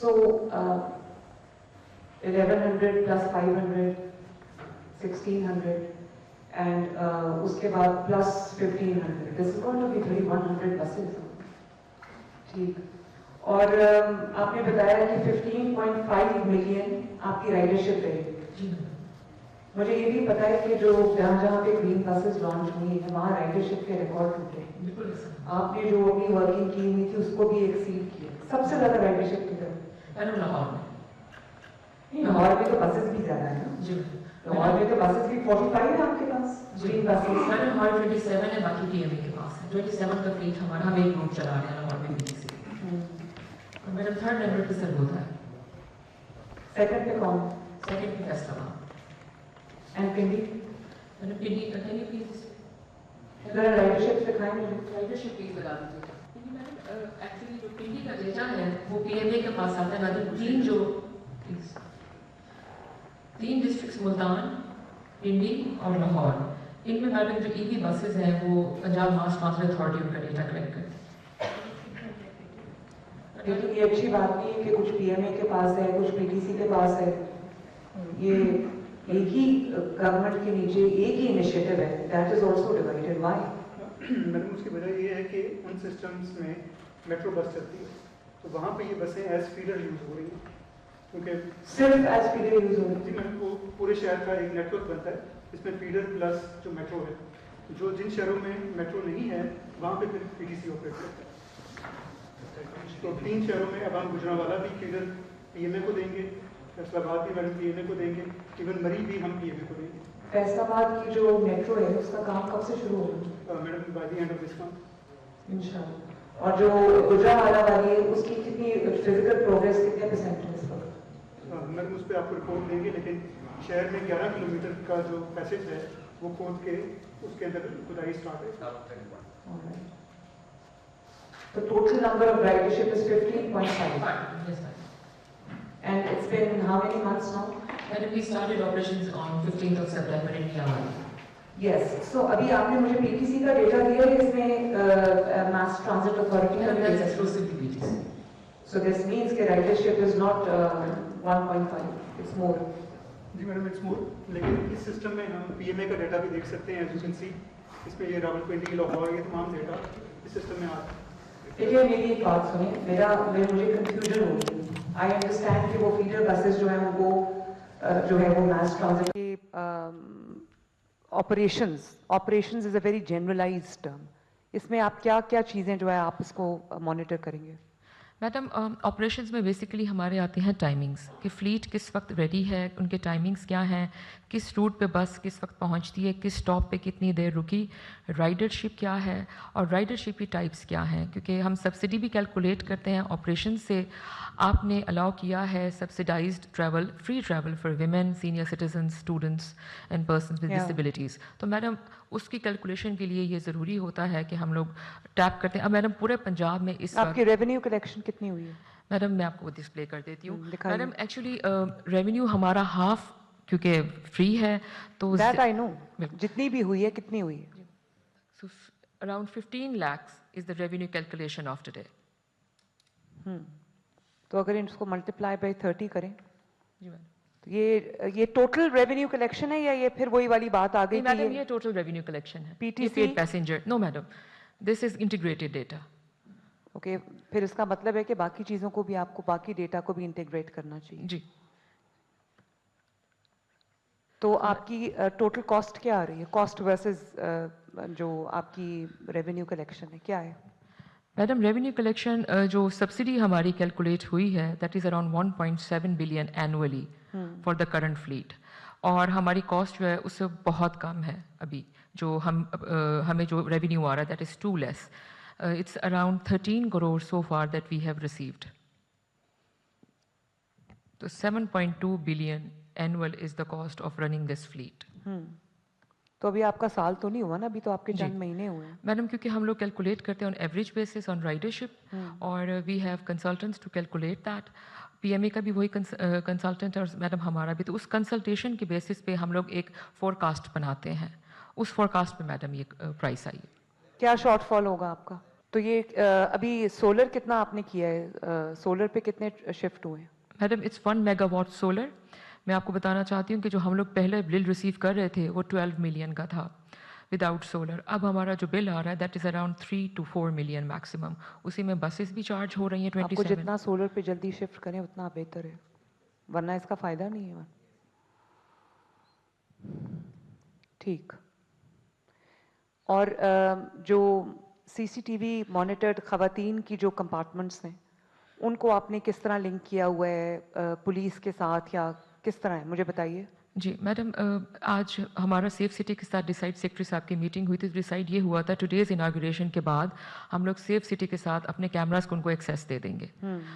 So 1100 plus 500, 1600, and उसके बाद plus 1500. This is going to be 3100 buses. ठीक. और आपने बताया कि 15.5 मिलियन आपकी राइडरशिप रहेगी. मुझे ये भी पता है कि जो जहाँ पे ग्रीन बसेस लॉन्च हुई है वहाँ राइडरशिप के रिकॉर्ड टूटे हैं. आपने जो अपनी वर्किंग की हुई थी उसको भी एक्सीड किया. सबसे ज्यादा राइडरशिप किधर? लाहौर में तो बसेस भी ज्यादा है ना. लाहौर में तो बसेस भी 45 है आपके पास ग्रीन बसेस. हमारे 27 है, बाकी पीएमए के पास है. 27 का फ्लीट हमारा, हम एक रूट चला रहे हैं लाहौर में भी. मैडम थर्ड नंबर पे सर होता है. सेकंड पे कौन? सेकंड पे Faisalabad. And Pindi? Madam Pindi can you please जरा राइडरशिप दिखाएं मुझे. राइडरशिप प्लीज बता दीजिए. मैडम एक्चुअली जो पिंडी का डेटा है वो पीएमए के पास आता है. मैडम तीन डिस्ट्रिक्ट्स मुल्तान, पिंडी और लाहौर, इनमें मैडम जो ईवी बसेस हैं वो पंजाब मास ट्रांसपोर्ट अथॉरिटी उनका डेटा कलेक्ट करती है. लेकिन ये अच्छी बात नहीं है कि कुछ पीएमए के पास है, कुछ पीटीसी के पास है. ये एक ही गवर्नमेंट के नीचे एक ही इनिशिएटिव है. That is also divided. Why? Madam उसकी वजह ये है कि उन सिस्टम्स में मेट्रो बस चलती है तो वहाँ पे ये बसें एज फीडर यूज हो रही हैं, क्योंकि सिर्फ एज फीडर यूज हो रही है. जी मैडम, वो पूरे शहर का एक नेटवर्क बनता है इसमें फीडर प्लस जो मेट्रो है. जो जिन शहरों में मेट्रो नहीं है वहाँ पे फिर पीटीसी ऑपरेट करता है. तो 3 शहरों में अब हम गुजरांवाला भी फीडर पीएमए को देंगे, फैसलाबाद भी मैडम पीएमए को देंगे, इवन मरी भी हम पीएमए को देंगे. फैसलाबाद की जो मेट्रो है उसका काम कब से शुरू होगा? Madam by the end of this month इंशाल्लाह. और जो गुजरांवाला वाली है उसकी कितनी फिजिकल प्रोग्रेस कितने % है इस वक्त? मैडम उस पर आपको रिपोर्ट देंगे, लेकिन शहर में 11 किलोमीटर का जो पैसेज है वो खोद के उसके अंदर खुदाई स्टार्ट है. The total number of ridership is 15.5. Yes, ma'am. And it's been how many months now? Madam, we started operations on 15th of September in Myanmar. Yes. So अभी आपने मुझे PTC का डेटा दिया है, इसमें Mass Transit Authority का That's exclusively PTC. So this means कि ridership is not 1.5, it's more. जी मैडम, इट्स मोर. लेकिन इस सिस्टम में हम पीएमए का डेटा भी देख सकते हैं. एज यू कैन सी इसमें ये रावलपिंडी, लाहौर, ये तमाम डेटा इस सिस्टम में आता है. देखिए मेरी एक बात सुनिए, मुझे कंफ्यूजन हो गई. आई अंडरस्टैंड कि वो फीडर बसेस जो है उनको जो है वो मास ट्रांजिट के operations is a very generalised term. इसमें आप क्या क्या चीज़ें जो है आप इसको मॉनिटर करेंगे? मैडम ऑपरेशंस में बेसिकली हमारे आते हैं टाइमिंग्स कि फ़्लीट किस वक्त रेडी है, उनके टाइमिंग्स क्या हैं, किस रूट पे बस किस वक्त पहुंचती है, किस स्टॉप पे कितनी देर रुकी, राइडरशिप क्या है और राइडरशिप की टाइप्स क्या हैं. क्योंकि हम सब्सिडी भी कैलकुलेट करते हैं. ऑपरेशन से आपने अलाउ किया है subsidised travel, free travel for women, senior citizens, students and persons with disabilities. तो मैडम उसकी कैलकुलेशन के लिए ये ज़रूरी होता है कि हम लोग टैप करते हैं. अब मैडम पूरे पंजाब में इस आपकी रेवेन्यू कलेक्शन कितनी हुई है? मैडम मैं आपको डिस्प्ले कर देती हूँ. मैडम एक्चुअली रेवेन्यू हमारा हाफ क्योंकि फ्री है तो दैट आई नो. जितनी भी हुई है कितनी हुई है? So around 15 lakhs is the revenue calculation of today. तो अगर इसको मल्टीप्लाई बाय 30 करें जी मैडम. तो ये टोटल रेवेन्यू कलेक्शन है या ये फिर वही वाली बात आ गई? मैडम ये टोटल रेवेन्यू कलेक्शन है. PTC passenger no madam, this is integrated data. Okay, फिर इसका मतलब है कि बाकी चीज़ों को भी आपको बाकी डेटा को भी इंटीग्रेट करना चाहिए. जी. तो आपकी टोटल कॉस्ट क्या आ रही है? कॉस्ट वर्सेस जो आपकी रेवेन्यू कलेक्शन है क्या है? मैडम रेवेन्यू कलेक्शन जो सब्सिडी हमारी कैलकुलेट हुई है that is around 1.7 billion annually for the current fleet. और हमारी कॉस्ट जो है उससे बहुत कम है. अभी जो हमें जो रेवेन्यू आ रहा है that is too less. It's around 13 crore so far that we have received. So 7.2 billion annual is the cost of running this fleet. तो अभी आपका साल तो नहीं हुआ ना, अभी तो आपके चंद महीने हुए हैं. मैडम क्योंकि हम लोग कैलकुलेट करते हैं on average basis on ridership और we have consultants to calculate that. PMA का भी वही कंसल्टेंट और मैडम हमारा भी. तो उस कंसल्टेशन के बेसिस पे हम लोग एक फोरकास्ट बनाते हैं. उस फोरकास्ट पे मैडम ये प्राइस आई है. क्या शॉर्टफॉल होगा आपका? تو یہ ابھی سولر کتنا آپ نے کیا ہے؟ سولر پہ کتنے شفٹ ہوئے ہیں؟ Madam it's 1 megawatt solar. میں آپ کو بتانا چاہتی ہوں کہ جو ہم لوگ پہلے بل ریسیو کر رہے تھے وہ 12 ملین کا تھا وداؤٹ سولر. اب ہمارا جو بل آ رہا ہے that is around 3 to 4 million maximum. اسی میں بسیز بھی چارج ہو رہی ہیں آپ کو 27. جتنا سولر پہ جلدی شفٹ کریں اتنا بہتر ہے، ورنہ اس کا فائدہ نہیں ہے. ٹھیک. اور جو سی سی ٹی وی مانیٹرڈ خواتین کی جو کمپارٹمنٹس ہیں ان کو آپ نے کس طرح لنک کیا ہوا ہے پولیس کے ساتھ یا کس طرح ہے؟ مجھے بتائیے. جی میڈم آج ہمارا سیف سٹی کے ساتھ ڈیسائڈ سیکرٹری صاحب کی میٹنگ ہوئی تھی. ڈیسائڈ یہ ہوا تھا ٹوڈیز اناگوریشن کے بعد ہم لوگ سیف سٹی کے ساتھ اپنے کیمراز کو ان کو ایکسیس دے دیں گے.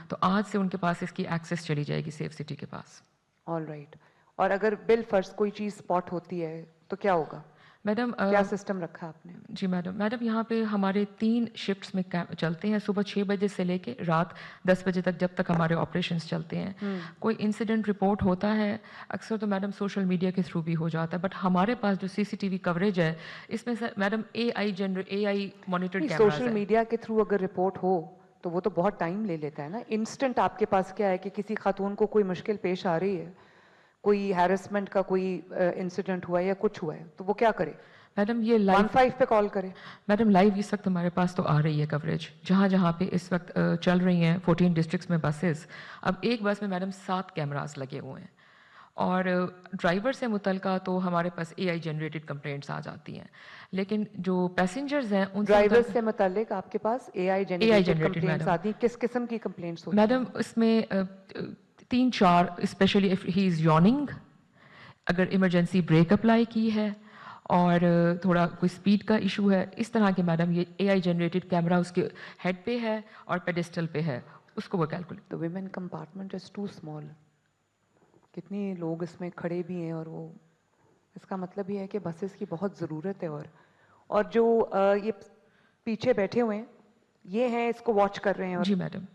تو آج سے ان کے پاس اس کی ایکسیس چلی جائے گی سیف سٹی کے پاس. All right. اور اگر بل فرض کوئی چیز اسپاٹ ہوتی ہے تو کیا ہوگا؟ میڈم کیا سسٹم رکھا آپ نے؟ جی میڈم یہاں پہ ہمارے 3 شفٹس میں چلتے ہیں. صبح 6 بجے سے لے کے رات 10 بجے تک جب تک ہمارے آپریشنس چلتے ہیں. کوئی انسیڈنٹ رپورٹ ہوتا ہے اکثر تو میڈم سوشل میڈیا کے تھرو بھی ہو جاتا ہے. بٹ ہمارے پاس جو سی سی ٹی وی کوریج ہے اس میں میڈم اے آئی مانیٹرڈ کیمراز سوشل ہے. میڈیا کے تھرو اگر رپورٹ ہو تو وہ تو بہت ٹائم لے لیتا ہے نا. انسٹنٹ آپ کے پاس کیا ہے کہ کسی خاتون کو کوئی مشکل پیش آ رہی ہے، کوئی ہیرسمنٹ کا کوئی انسیڈنٹ ہوا ہے یا کچھ ہوا ہے تو وہ کیا کرے؟ میڈم یہ لائیو 15 پہ کال کرے. میڈم لائیو اس وقت ہمارے پاس تو آ رہی ہے کوریج جہاں پہ اس وقت چل رہی ہیں 14 ڈسٹرکٹس میں بسز. اب ایک بس میں میڈم 7 کیمراز لگے ہوئے ہیں اور ڈرائیور سے متعلقہ تو ہمارے پاس اے آئی جنریٹڈ کمپلینٹس آ جاتی ہیں. لیکن جو پیسنجرز ہیں ان ڈرائیور سے متعلق آپ کے پاس اے آئی جنریٹڈ کمپلینٹس آتی ہیں. کس قسم کی کمپلینٹس ہوتی ہیں؟ میڈم اس میں 3-4 اسپیشلی اف ہی از یارننگ، اگر ایمرجنسی بریک اپلائی کی ہے اور تھوڑا کوئی سپیڈ کا ایشو ہے، اس طرح کے میڈم یہ اے آئی جنریٹڈ کیمرہ اس کے ہیڈ پہ ہے اور پیڈسٹل پہ ہے، اس کو وہ calculate. The women compartment is too small. کتنے لوگ اس میں کھڑے بھی ہیں اور وہ اس کا مطلب یہ ہے کہ بسز کی بہت ضرورت ہے. اور جو یہ پیچھے بیٹھے ہوئے ہیں یہ ہیں اس کو واچ کر رہے ہیں. اور جی میڈم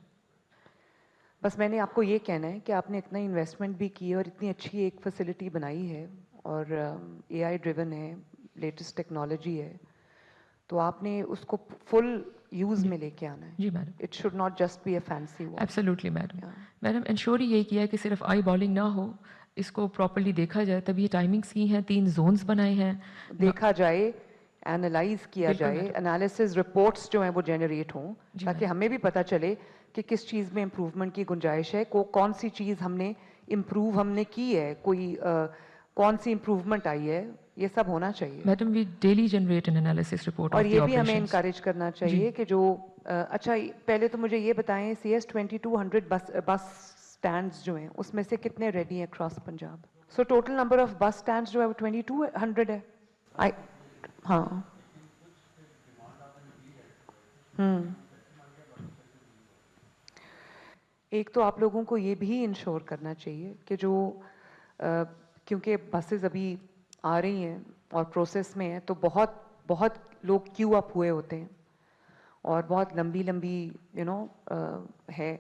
بس میں نے آپ کو یہ کہنا ہے کہ آپ نے اتنا انویسٹمنٹ بھی کی اور اتنی اچھی ایک فیسلٹی بنائی ہے اور اے آئی ڈریون ہے، لیٹسٹ ٹیکنالوجی ہے، تو آپ نے اس کو فل یوز میں لے کے آنا ہے. جی madam it should not just be a fancy watch. Absolutely madam ensure یہ کیا ہے کہ صرف آئی بالنگ نہ ہو، اس کو پراپرلی دیکھا جائے. تب یہ ٹائمنگس کی ہیں، 3 زونز بنائے ہیں. دیکھا جائے، اینالائز کیا بالکل جائے، میڈم. انالیسز رپورٹس جو ہیں وہ جنریٹ ہوں جی تاکہ میڈم. ہمیں بھی پتہ چلے کہ کس چیز میں امپروومنٹ کی گنجائش ہے، کون سی چیز ہم نے امپروو ہم نے کی ہے، کوئی کون سی امپروومنٹ آئی ہے. یہ سب ہونا چاہیے. Madam we daily generate an analysis report اور آف دی یہ بھی ہمیں آپریشنز. انکریج کرنا چاہیے کہ جو اچھا پہلے تو مجھے یہ بتائیں سی ایس 2200 بس اسٹینڈز جو ہیں اس میں سے کتنے ریڈی ہیں across Punjab? So total number of بس اسٹینڈز جو ہے وہ 2200 ہے. ہاں ایک تو آپ لوگوں کو یہ بھی انشور کرنا چاہیے کہ جو کیونکہ بسز ابھی آ رہی ہیں اور پروسیس میں ہیں تو بہت لوگ کیو اپ ہوئے ہوتے ہیں اور بہت لمبی ہے.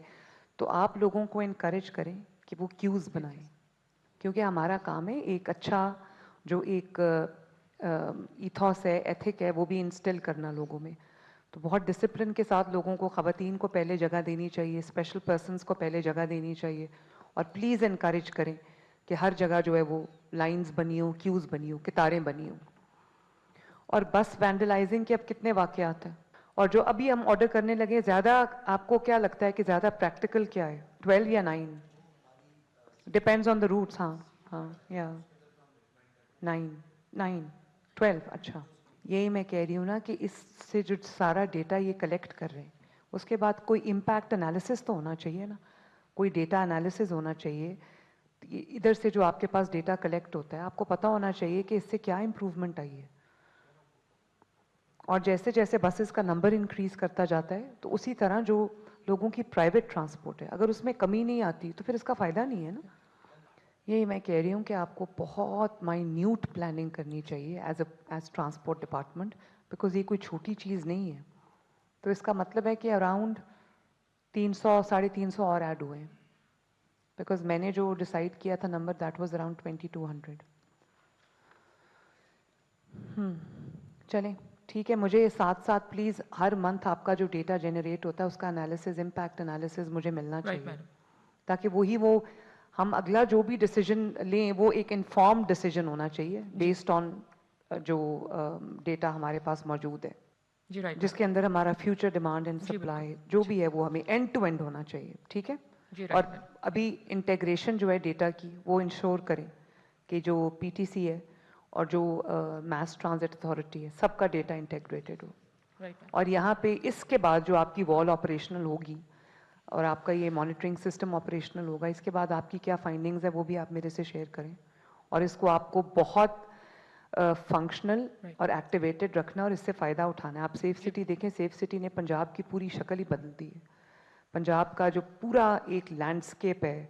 تو آپ لوگوں کو انکریج کریں کہ وہ کیوز بنائیں کیونکہ ہمارا کام ہے ایک اچھا جو ایک ایتھوس ہے، ایتھک ہے، وہ بھی انسٹل کرنا لوگوں میں. تو بہت ڈسپلن کے ساتھ لوگوں کو، خواتین کو پہلے جگہ دینی چاہیے، اسپیشل پرسنس کو پہلے جگہ دینی چاہیے. اور پلیز انکریج کریں کہ ہر جگہ جو ہے وہ لائنز بنی ہوں، کیوز بنی ہوں، قطاریں بنی ہوں. اور بس وینڈلائزنگ کے اب کتنے واقعات ہیں اور جو ابھی ہم آرڈر کرنے لگے زیادہ، آپ کو کیا لگتا ہے کہ زیادہ پریکٹیکل کیا ہے، 12 یا 9؟ Depends on the roots. ہاں یا 9 12. اچھا یہی میں کہہ رہی ہوں نا کہ اس سے جو سارا ڈیٹا یہ کلیکٹ کر رہے ہیں اس کے بعد کوئی امپیکٹ انالیسس تو ہونا چاہیے نا، کوئی ڈیٹا انالیسس ہونا چاہیے. ادھر سے جو آپ کے پاس ڈیٹا کلیکٹ ہوتا ہے آپ کو پتہ ہونا چاہیے کہ اس سے کیا امپروومنٹ آئی ہے. اور جیسے جیسے بسز کا نمبر انکریز کرتا جاتا ہے تو اسی طرح جو لوگوں کی پرائیویٹ ٹرانسپورٹ ہے اگر اس میں کمی نہیں آتی تو پھر اس کا فائدہ نہیں ہے نا. یہی میں کہہ رہی ہوں کہ آپ کو بہت مائنیوٹ پلاننگ کرنی چاہیے ایز ٹرانسپورٹ ڈپارٹمنٹ، بیکاز یہ کوئی چھوٹی چیز نہیں ہے. تو اس کا مطلب ہے کہ اراؤنڈ 300-350 اور ایڈ ہوئے ہیں بیکاز میں نے جو ڈیسائیڈ کیا تھا نمبر دیٹ واز اراؤنڈ 2200. چلیں ठीक है, मुझे साथ साथ प्लीज़ हर मंथ आपका जो डेटा जनरेट होता है उसका एनालिसिस, इम्पैक्ट एनालिसिस मुझे मिलना राइट चाहिए, मैडम, ताकि वही वो हम अगला जो भी डिसीजन लें वो एक इन्फॉर्म्ड डिसीजन होना चाहिए बेस्ड ऑन जो डेटा हमारे पास मौजूद है, जी राइट जिसके अंदर हमारा फ्यूचर डिमांड एंड जी, सप्लाई जो भी है वो हमें एंड टू एंड होना चाहिए, ठीक है। जी और राइट मैडम, अभी इंटीग्रेशन जो है डेटा की वो इंश्योर करें कि जो पीटीसी है और जो मास ट्रांजिट अथॉरिटी है सबका डेटा इंटीग्रेटेड हो। राइट मैडम, और यहाँ पे इसके बाद जो आपकी वॉल ऑपरेशनल होगी और आपका ये मॉनिटरिंग सिस्टम ऑपरेशनल होगा, इसके बाद आपकी क्या फाइंडिंग्स है वो भी आप मेरे से शेयर करें और इसको आपको बहुत फंक्शनल Right. और एक्टिवेटेड रखना और इससे फ़ायदा उठाना है। आप सेफ सिटी देखें, सेफ सिटी ने पंजाब की पूरी शक्ल ही बदल दी है। पंजाब का जो पूरा एक लैंडस्केप है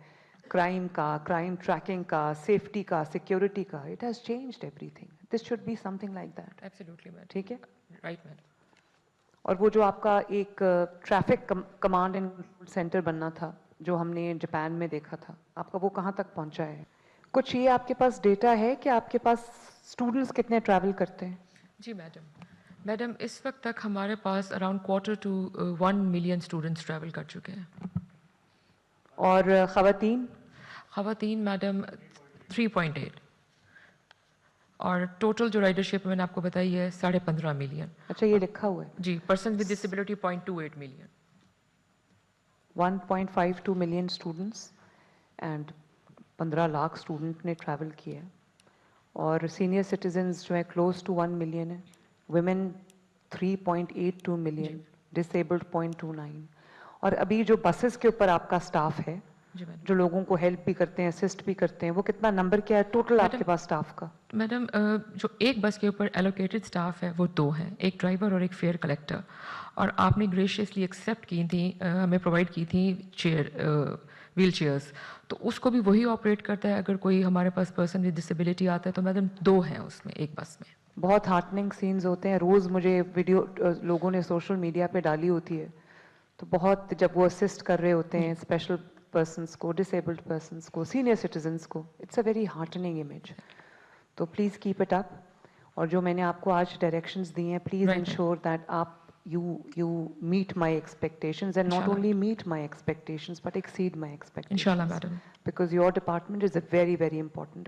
क्राइम का, क्राइम ट्रैकिंग का, सेफ्टी का, सिक्योरिटी का, it has changed everything. This should be something like that, absolutely madam, ठीक है। राइट मैडम, और वो जो आपका एक ट्रैफिक कमांड एंड सेंटर बनना था जो हमने जापान में देखा था, आपका वो कहाँ तक पहुँचा है? कुछ ये आपके पास डेटा है कि आपके पास स्टूडेंट्स कितने ट्रैवल करते हैं? जी मैडम, इस वक्त तक हमारे पास अराउंड 1 मिलियन स्टूडेंट्स ट्रैवल कर चुके हैं। और ख़वातीन? ख़वातीन मैडम 3.8 और टोटल जो राइडरशिप मैंने आपको बताई है 15.5 मिलियन। अच्छा, ये लिखा हुआ है जी, person with disability 0.28 million. 1.52 million students and 15 lakh student ने ट्रैवल किया है। और सीनियर सिटीजन्स जो है क्लोज टू 1 मिलियन है, वुमेन 3.82 मिलियन, डिसेबल्ड 0.29। और अभी जो बसेस के ऊपर आपका स्टाफ है जी मैडम, जो लोगों को हेल्प भी करते हैं, असिस्ट भी करते हैं, वो कितना नंबर क्या है टोटल आपके पास स्टाफ का? मैडम जो एक बस के ऊपर एलोकेटेड स्टाफ है वो 2 हैं, एक ड्राइवर और एक फेयर कलेक्टर। और आपने ग्रेशियसली एक्सेप्ट की थी, हमें प्रोवाइड की थी व्हील चेयर्स, तो उसको भी वही ऑपरेट करता है। अगर कोई हमारे पास पर्सन विद डिसेबिलिटी आता है तो मैडम 2 हैं उसमें, एक बस में। बहुत हार्टनिंग सीन्स होते हैं, रोज़ मुझे वीडियो लोगों ने सोशल मीडिया पे डाली होती है, तो बहुत जब वो असिस्ट कर रहे होते हैं स्पेशल पर्सन्स को, डिसेबल्ड पर्सन्स को, सीनियर सिटीजन्स को, it's a very heartening image. तो प्लीज़ कीप इट अप। और जो मैंने आपको आज डायरेक्शंस दी हैं, प्लीज़ Right. इंश्योर दैट आप you meet my expectations and not Inshallah. only meet my expectations but exceed my expectations. इंशाल्लाह madam, Because your department is a very, very important